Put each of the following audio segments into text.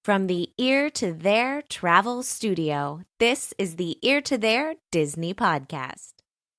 From the Ear to There Travel Studio, this is the Ear to There Disney Podcast.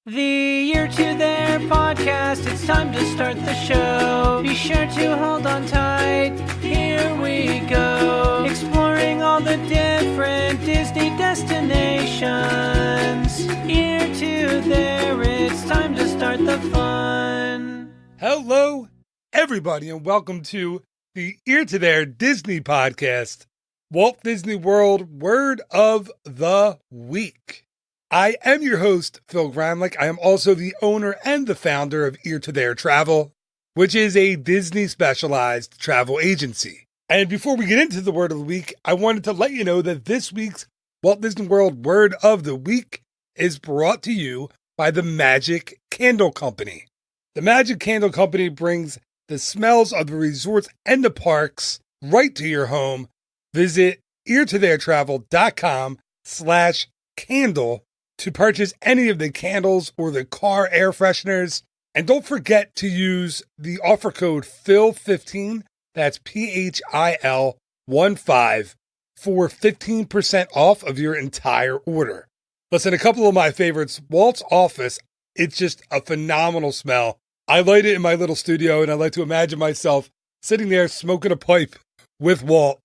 The Ear to There Podcast, it's time to start the show. Be sure to hold on tight, here we go. Exploring all the different Disney destinations. Ear to There, it's time to start the fun. Hello, everybody, and welcome to the Ear to There Disney Podcast, Walt Disney World Word of the Week. I am your host, Phil Gramlich. I am also the owner and the founder of Ear to There Travel, which is a Disney specialized travel agency. And before we get into the Word of the Week, I wanted to let you know that this week's Walt Disney World Word of the Week is brought to you by the Magic Candle Company. The Magic Candle Company brings the smells of the resorts and the parks right to your home. Visit eartotheretravel.com/candle to purchase any of the candles or the car air fresheners. And don't forget to use the offer code PHIL15, that's PHIL15, for 15% off of your entire order. Listen, a couple of my favorites, Walt's office, it's just a phenomenal smell. I light it in my little studio, and I like to imagine myself sitting there smoking a pipe with Walt,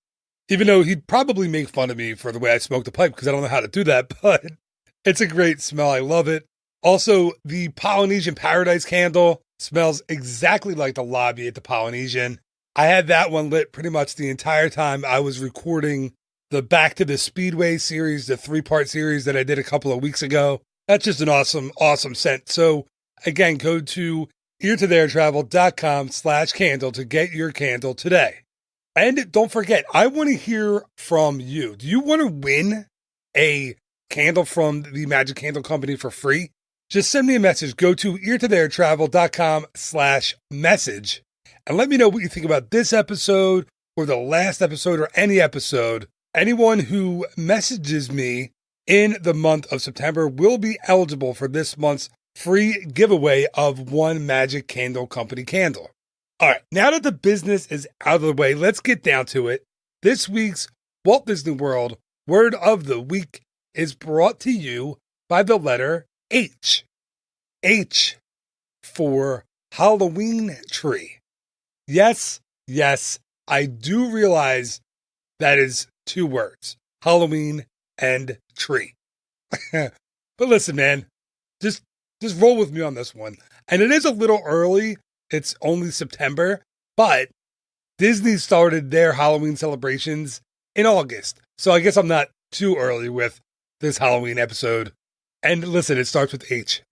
even though he'd probably make fun of me for the way I smoke the pipe because I don't know how to do that, but it's a great smell. I love it. Also, the Polynesian Paradise candle smells exactly like the lobby at the Polynesian. I had that one lit pretty much the entire time I was recording the Back to the Speedway series, the 3-part series that I did a couple of weeks ago. That's just an awesome, awesome scent. So again, go to eartotheretravel.com/candle to get your candle today. And don't forget, I want to hear from you. Do you want to win a candle from the Magic Candle Company for free? Just send me a message. Go to eartotheretravel.com/message and let me know what you think about this episode or the last episode or any episode. Anyone who messages me in the month of September will be eligible for this month's free giveaway of one Magic Candle Company candle. All right, now that the business is out of the way, let's get down to it. This week's Walt Disney World Word of the Week is brought to you by the letter H. H for Halloween tree. Yes, I do realize that is 2 words, Halloween and tree. But listen, man, just roll with me on this one. And it is a little early. It's only September, but Disney started their Halloween celebrations in August. So I guess I'm not too early with this Halloween episode. And listen, it starts with H.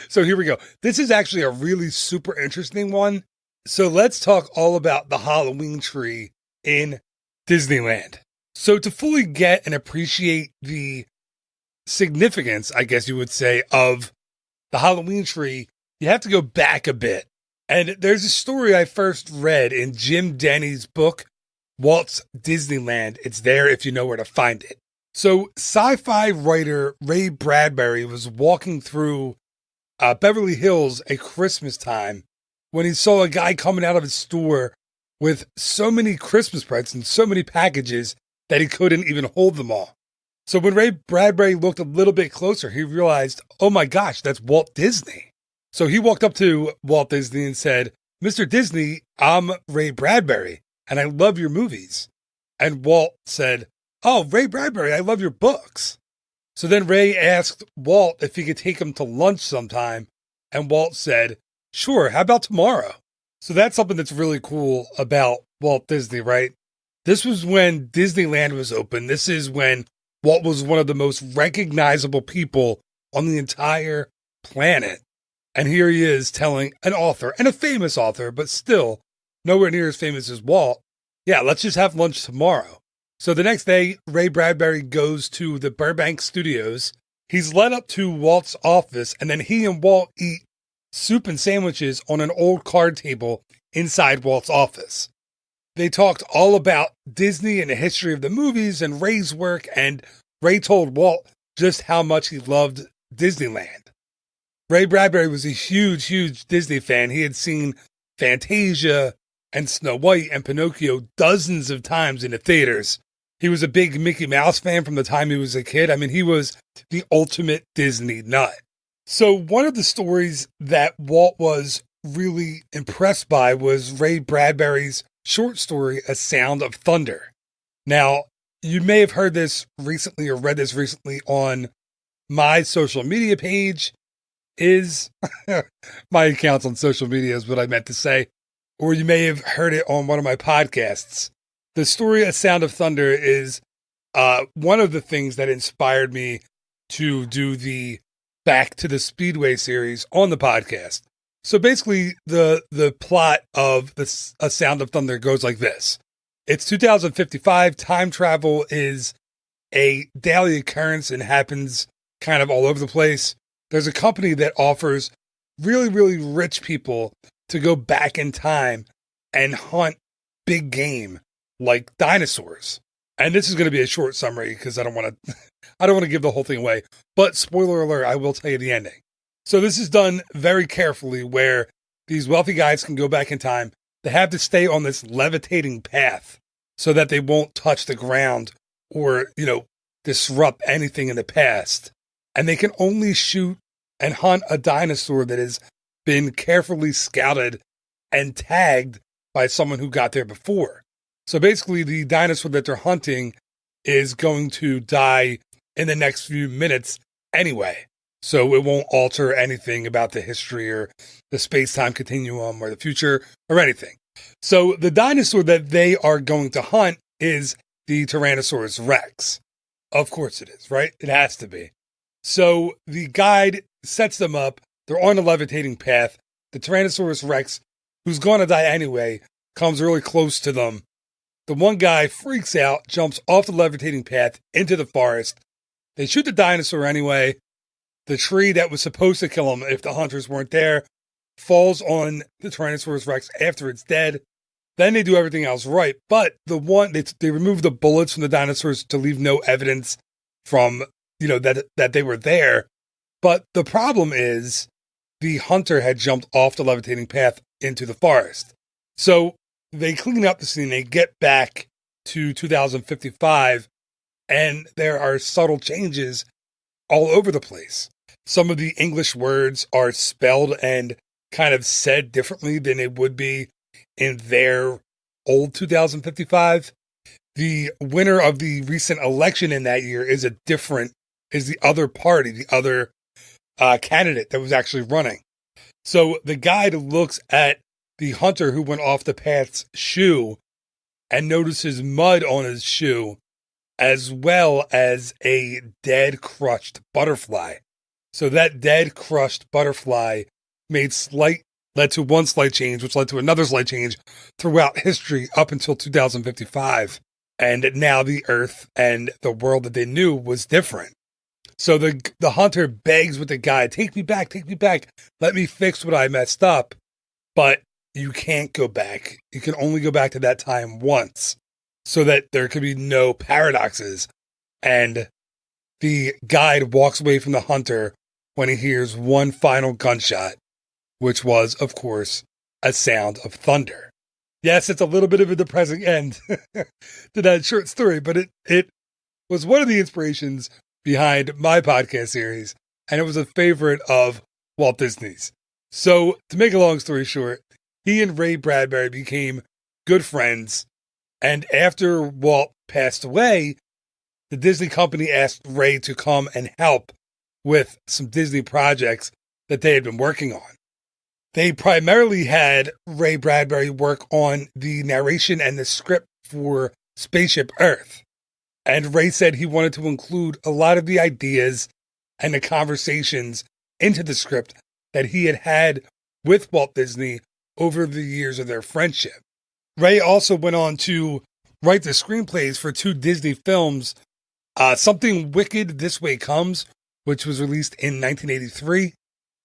So here we go. This is actually a really super interesting one. So let's talk all about the Halloween tree in Disneyland. So to fully get and appreciate the significance, I guess you would say, of the Halloween tree, you have to go back a bit. And there's a story I first read in Jim Denny's book, Walt's Disneyland. It's there if you know where to find it. So sci-fi writer Ray Bradbury was walking through Beverly Hills at Christmas time when he saw a guy coming out of his store with so many Christmas presents and so many packages that he couldn't even hold them all. So when Ray Bradbury looked a little bit closer, he realized, oh my gosh, that's Walt Disney. So he walked up to Walt Disney and said, Mr. Disney, I'm Ray Bradbury, and I love your movies. And Walt said, oh, Ray Bradbury, I love your books. So then Ray asked Walt if he could take him to lunch sometime, and Walt said, sure, how about tomorrow? So that's something that's really cool about Walt Disney, right? This was when Disneyland was open. This is when Walt was one of the most recognizable people on the entire planet. And here he is telling an author, and a famous author, but still nowhere near as famous as Walt, yeah, let's just have lunch tomorrow. So the next day, Ray Bradbury goes to the Burbank Studios. He's led up to Walt's office, and then he and Walt eat soup and sandwiches on an old card table inside Walt's office. They talked all about Disney and the history of the movies and Ray's work, and Ray told Walt just how much he loved Disneyland. Ray Bradbury was a huge Disney fan. He had seen Fantasia, and Snow White and Pinocchio dozens of times in the theaters. He was a big Mickey Mouse fan from the time he was a kid. I mean, he was the ultimate Disney nut. So one of the stories that Walt was really impressed by was Ray Bradbury's short story, A Sound of Thunder. Now, you may have heard this recently or read this recently on my social media page. My accounts on social media is what I meant to say. Or you may have heard it on one of my podcasts. The story A Sound of Thunder is one of the things that inspired me to do the Back to the Speedway series on the podcast. So basically, the plot of A Sound of Thunder goes like this. It's 2055. Time travel is a daily occurrence and happens kind of all over the place. There's a company that offers really, really rich people to go back in time and hunt big game like dinosaurs. And this is going to be a short summary because I don't want to give the whole thing away. But spoiler alert, I will tell you the ending. So this is done very carefully where these wealthy guys can go back in time. They have to stay on this levitating path so that they won't touch the ground or, disrupt anything in the past. And they can only shoot and hunt a dinosaur that has been carefully scouted and tagged by someone who got there before. So basically, the dinosaur that they're hunting is going to die in the next few minutes anyway. So it won't alter anything about the history or the space-time continuum or the future or anything. So the dinosaur that they are going to hunt is the Tyrannosaurus Rex. Of course it is, right? It has to be. So the guide sets them up. They're on a levitating path. The Tyrannosaurus Rex, who's going to die anyway, comes really close to them. The one guy freaks out, jumps off the levitating path into the forest. They shoot the dinosaur anyway. The tree that was supposed to kill him if the hunters weren't there falls on the Tyrannosaurus Rex after it's dead. Then they do everything else right. But they remove the bullets from the dinosaurs to leave no evidence from, that they were there. But the problem is the hunter had jumped off the levitating path into the forest. So they clean up the scene. They get back to 2055, and there are subtle changes all over the place. Some of the English words are spelled and kind of said differently than it would be in their old 2055. The winner of the recent election in that year is the other party, the other candidate that was actually running. So the guide looks at the hunter who went off the path's shoe and notices mud on his shoe, as well as a dead, crushed butterfly. So that dead, crushed butterfly led to one slight change, which led to another slight change throughout history up until 2055. And now the Earth and the world that they knew was different. So the hunter begs with the guide, take me back, let me fix what I messed up. But you can't go back. You can only go back to that time once so that there could be no paradoxes. And the guide walks away from the hunter when he hears one final gunshot, which was, of course, a sound of thunder. Yes, it's a little bit of a depressing end to that short story, but it was one of the inspirations behind my podcast series, and it was a favorite of Walt Disney's. So, to make a long story short, he and Ray Bradbury became good friends, and after Walt passed away, the Disney company asked Ray to come and help with some Disney projects that they had been working on. They primarily had Ray Bradbury work on the narration and the script for Spaceship Earth. And Ray said he wanted to include a lot of the ideas and the conversations into the script that he had had with Walt Disney over the years of their friendship. Ray also went on to write the screenplays for 2 Disney films, Something Wicked This Way Comes, which was released in 1983,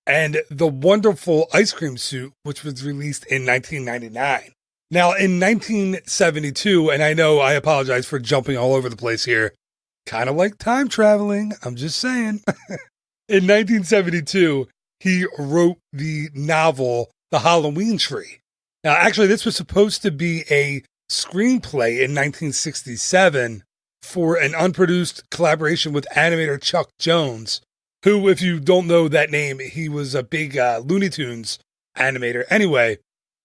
and The Wonderful Ice Cream Suit, which was released in 1999. Now, in 1972, and I know I apologize for jumping all over the place here, kind of like time traveling, I'm just saying. In 1972, he wrote the novel The Halloween Tree. Now, actually, this was supposed to be a screenplay in 1967 for an unproduced collaboration with animator Chuck Jones, who, if you don't know that name, he was a big Looney Tunes animator. Anyway,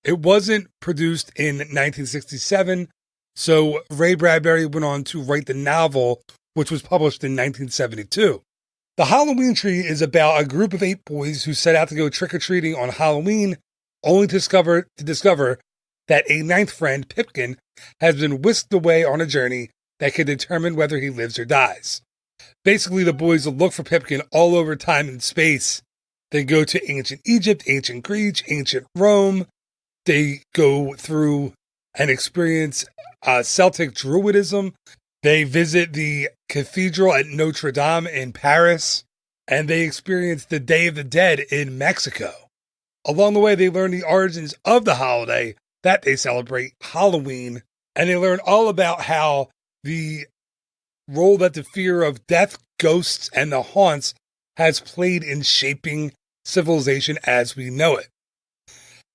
it wasn't produced in 1967, so Ray Bradbury went on to write the novel, which was published in 1972. The Halloween Tree is about a group of 8 boys who set out to go trick-or-treating on Halloween, only to discover that a 9th friend, Pipkin, has been whisked away on a journey that can determine whether he lives or dies. Basically, the boys will look for Pipkin all over time and space. They go to ancient Egypt, ancient Greece, ancient Rome. They go through and experience Celtic Druidism. They visit the cathedral at Notre Dame in Paris, and they experience the Day of the Dead in Mexico. Along the way, they learn the origins of the holiday that they celebrate, Halloween, and they learn all about how the role that the fear of death, ghosts, and the haunts has played in shaping civilization as we know it.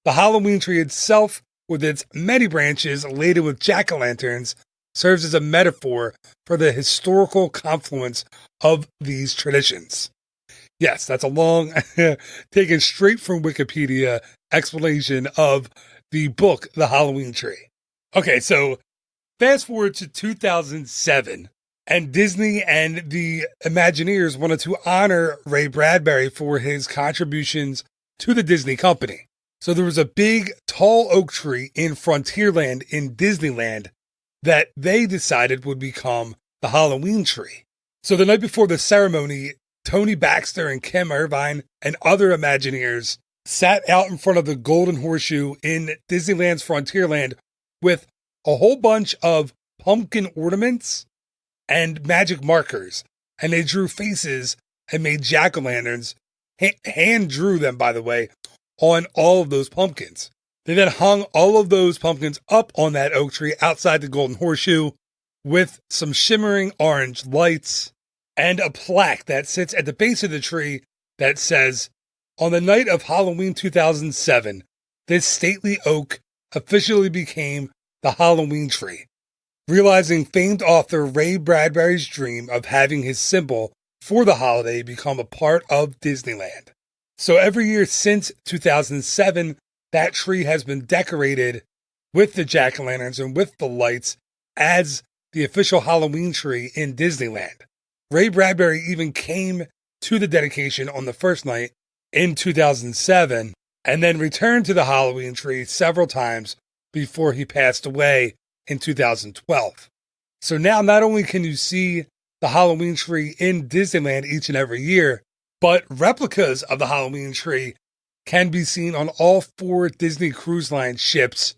The Halloween tree itself, with its many branches laden with jack-o'-lanterns, serves as a metaphor for the historical confluence of these traditions. Yes, that's a long, taken straight from Wikipedia explanation of the book, The Halloween Tree. Okay, so fast forward to 2007, and Disney and the Imagineers wanted to honor Ray Bradbury for his contributions to the Disney company. So there was a big, tall oak tree in Frontierland in Disneyland that they decided would become the Halloween tree. So the night before the ceremony, Tony Baxter and Kim Irvine and other Imagineers sat out in front of the Golden Horseshoe in Disneyland's Frontierland with a whole bunch of pumpkin ornaments and magic markers. And they drew faces and made jack-o'-lanterns, hand drew them, by the way, on all of those pumpkins. They then hung all of those pumpkins up on that oak tree outside the Golden Horseshoe with some shimmering orange lights and a plaque that sits at the base of the tree that says, "On the night of Halloween 2007, this stately oak officially became the Halloween tree, realizing famed author Ray Bradbury's dream of having his symbol for the holiday become a part of Disneyland." So every year since 2007, that tree has been decorated with the jack-o'-lanterns and with the lights as the official Halloween tree in Disneyland. Ray Bradbury even came to the dedication on the first night in 2007 and then returned to the Halloween tree several times before he passed away in 2012. So now not only can you see the Halloween tree in Disneyland each and every year, but replicas of the Halloween tree can be seen on all 4 Disney Cruise Line ships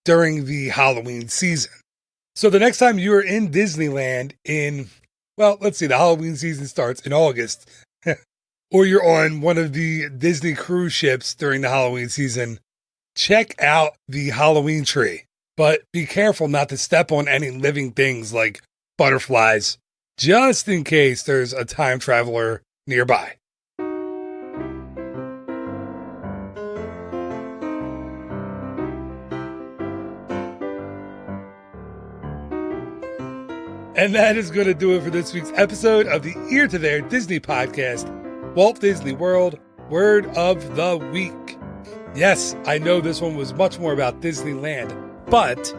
during the Halloween season. So the next time you're in Disneyland the Halloween season starts in August, or you're on one of the Disney cruise ships during the Halloween season, check out the Halloween tree. But be careful not to step on any living things like butterflies, just in case there's a time traveler nearby. And that is going to do it for this week's episode of the Ear to There Disney podcast, Walt Disney World Word of the Week. Yes, I know this one was much more about Disneyland, but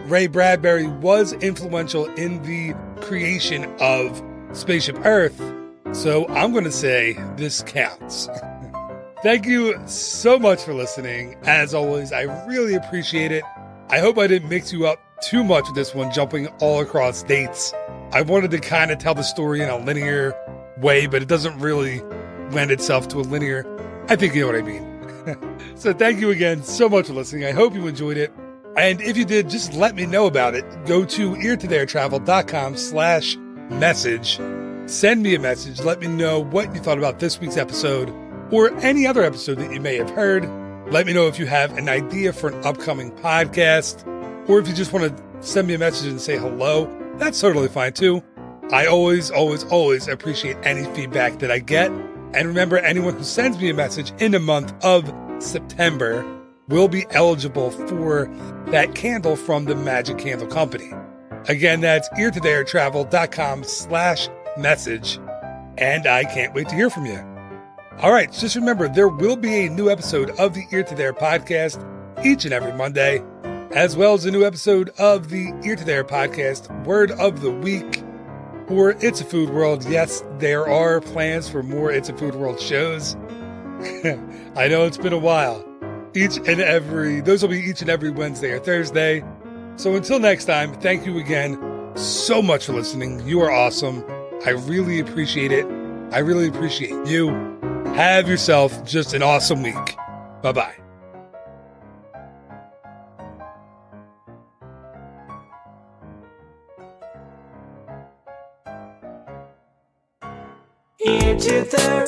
Ray Bradbury was influential in the creation of Spaceship Earth, so I'm going to say this counts. Thank you so much for listening. As always, I really appreciate it. I hope I didn't mix you up too much with this one, jumping all across dates. I wanted to kind of tell the story in a linear way, but it doesn't really lend itself to a linear. I think you know what I mean. So thank you again so much for listening. I hope you enjoyed it. And if you did, just let me know about it. Go to eartotheretravel.com/message. Send me a message. Let me know what you thought about this week's episode or any other episode that you may have heard. Let me know if you have an idea for an upcoming podcast, or if you just want to send me a message and say hello. That's totally fine too. I always appreciate any feedback that I get. And remember, anyone who sends me a message in the month of September will be eligible for that candle from the Magic Candle Company. Again, that's eartotheretravel.com/message. And I can't wait to hear from you. All right, just remember, there will be a new episode of the Ear to There podcast each and every Monday, as well as a new episode of the Ear to There podcast Word of the Week for It's a Food World. Yes, there are plans for more It's a Food World shows. I know it's been a while. Those will be each and every Wednesday or Thursday. So until next time, thank you again so much for listening. You are awesome. I really appreciate it. I really appreciate you. Have yourself just an awesome week. Bye-bye. Ear to there.